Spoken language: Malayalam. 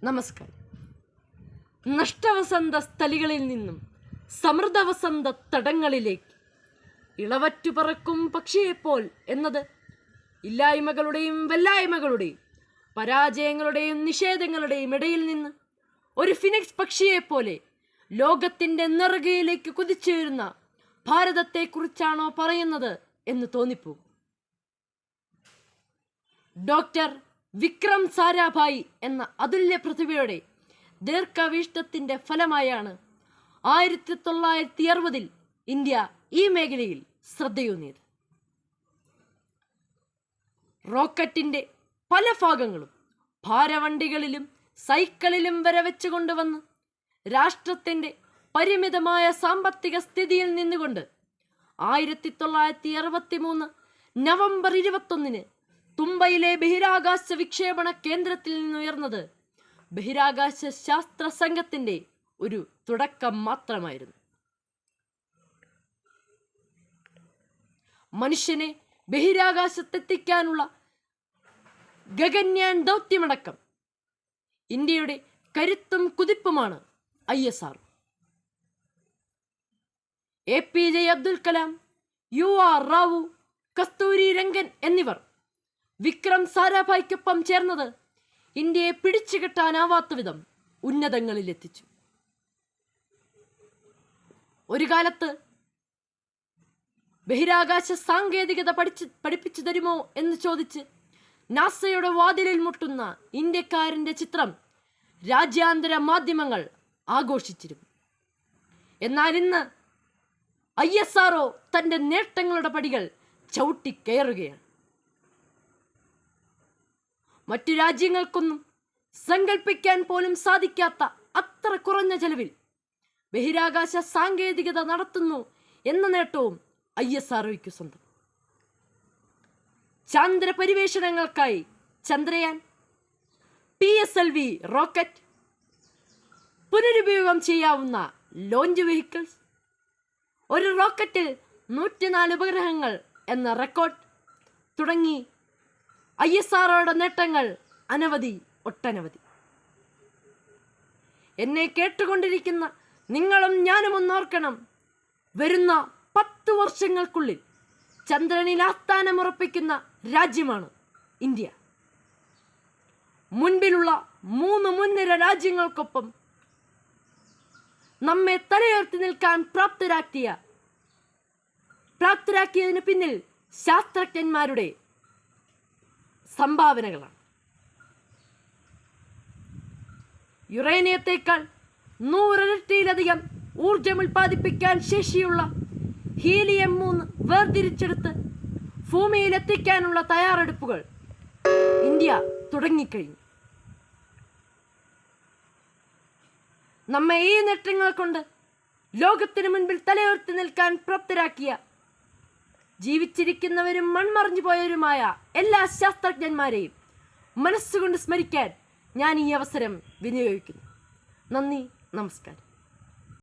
നമസ്കാരം. നഷ്ടവസന്ത സ്ഥലികളിൽ നിന്നും സമൃദ്ധവസന്ത തടങ്ങളിലേക്ക് ഇളവറ്റു പറക്കും പക്ഷിയെപ്പോൾ എന്നത് ഇല്ലായ്മകളുടെയും വല്ലായ്മകളുടെയും പരാജയങ്ങളുടെയും നിഷേധങ്ങളുടെയും ഇടയിൽ നിന്ന് ഒരു ഫിനിക്സ് പക്ഷിയെപ്പോലെ ലോകത്തിൻ്റെ നെറുകയിലേക്ക് കുതിച്ചുയരുന്ന ഭാരതത്തെക്കുറിച്ചാണോ പറയുന്നത് എന്ന് തോന്നിപ്പോകും. ഡോക്ടർ വിക്രം സാരാഭായി എന്ന അതുല്യ പ്രതിഭയുടെ ദീർഘവീക്ഷണത്തിൻ്റെ ഫലമായാണ് 1960 ഇന്ത്യ ഈ മേഖലയിൽ ശ്രദ്ധയൂന്നിയത്. റോക്കറ്റിൻ്റെ പല ഭാഗങ്ങളും ഭാരവണ്ടികളിലും സൈക്കിളിലും വരെ വെച്ച് കൊണ്ടുവന്ന് രാഷ്ട്രത്തിൻ്റെ പരിമിതമായ സാമ്പത്തിക സ്ഥിതിയിൽ നിന്നുകൊണ്ട് 1963 നവംബർ 21 തുമ്പയിലെ ബഹിരാകാശ വിക്ഷേപണ കേന്ദ്രത്തിൽ നിന്നുയർന്നത് ബഹിരാകാശ ശാസ്ത്ര സംഘത്തിൻ്റെ ഒരു തുടക്കം മാത്രമായിരുന്നു. മനുഷ്യനെ ബഹിരാകാശത്തെത്തിക്കാനുള്ള ഗഗൻയാൻ ദൗത്യമടക്കം ഇന്ത്യയുടെ കരുത്തും കുതിപ്പുമാണ് ISRO. APJ Abdul Kalam, UR Rao, Kasturi Rangan എന്നിവർ വിക്രം സാരാഭായ്ക്കൊപ്പം ചേർന്നത് ഇന്ത്യയെ പിടിച്ചുകെട്ടാനാവാത്ത വിധം ഉന്നതങ്ങളിലെത്തിച്ചു. ഒരു കാലത്ത് ബഹിരാകാശ സാങ്കേതികത പഠിപ്പിച്ചു തരുമോ എന്ന് ചോദിച്ച് നാസയുടെ വാതിലിൽ മുട്ടുന്ന ഇന്ത്യക്കാരൻ്റെ ചിത്രം രാജ്യാന്തര മാധ്യമങ്ങൾ ആഘോഷിച്ചിരുന്നു. എന്നാൽ ഇന്ന് ISRO തൻ്റെ നേട്ടങ്ങളുടെ പടികൾ ചവിട്ടിക്കയറുകയാണ്. മറ്റു രാജ്യങ്ങൾക്കൊന്നും സങ്കല്പിക്കാൻ പോലും സാധിക്കാത്ത അത്ര കുറഞ്ഞ ചെലവിൽ ബഹിരാകാശ സാങ്കേതികത നടത്തുന്നു എന്ന നേട്ടവും ISROയ്ക്ക് സ്വന്തം. ചാന്ദ്ര പരിവേഷണങ്ങൾക്കായി ചന്ദ്രയാൻ, PSLV റോക്കറ്റ്, പുനരുപയോഗം ചെയ്യാവുന്ന ലോഞ്ച് വെഹിക്കിൾസ്, ഒരു റോക്കറ്റിൽ 104 ഉപഗ്രഹങ്ങൾ എന്ന റെക്കോർഡ് തുടങ്ങി ISROയുടെ നേട്ടങ്ങൾ ഒട്ടനവധി. എന്നെ കേട്ടുകൊണ്ടിരിക്കുന്ന നിങ്ങളും ഞാനും ഒന്നോർക്കണം, വരുന്ന 10 വർഷങ്ങൾക്കുള്ളിൽ ചന്ദ്രനിൽ ആസ്ഥാനമുറപ്പിക്കുന്ന രാജ്യമാണ് ഇന്ത്യ. മുൻപിലുള്ള 3 മുൻനിര രാജ്യങ്ങൾക്കൊപ്പം നമ്മെ തലയുയർത്തി നിൽക്കാൻ പ്രാപ്തരാക്കിയതിന് പിന്നിൽ ശാസ്ത്രജ്ഞന്മാരുടെ സംഭാവനകളാണ്. യുറേനിയത്തേക്കാൾ 100 ഇരട്ടിയിലധികം ഊർജം ഉൽപ്പാദിപ്പിക്കാൻ ശേഷിയുള്ള ഹീലിയം 3 വേർതിരിച്ചെടുത്ത് ഭൂമിയിലെത്തിക്കാനുള്ള തയ്യാറെടുപ്പുകൾ ഇന്ത്യ തുടങ്ങിക്കഴിഞ്ഞു. നമ്മെ ഈ നേട്ടങ്ങൾ കൊണ്ട് ലോകത്തിന് മുൻപിൽ തലയുയർത്തി നിൽക്കാൻ പ്രാപ്തരാക്കിയ ജീവിച്ചിരിക്കുന്നവരും മൺമറഞ്ഞു പോയവരുമായ എല്ലാ ശാസ്ത്രജ്ഞന്മാരെയും മനസ്സുകൊണ്ട് സ്മരിക്കാൻ ഞാൻ ഈ അവസരം വിനിയോഗിക്കുന്നു. നന്ദി, നമസ്കാരം.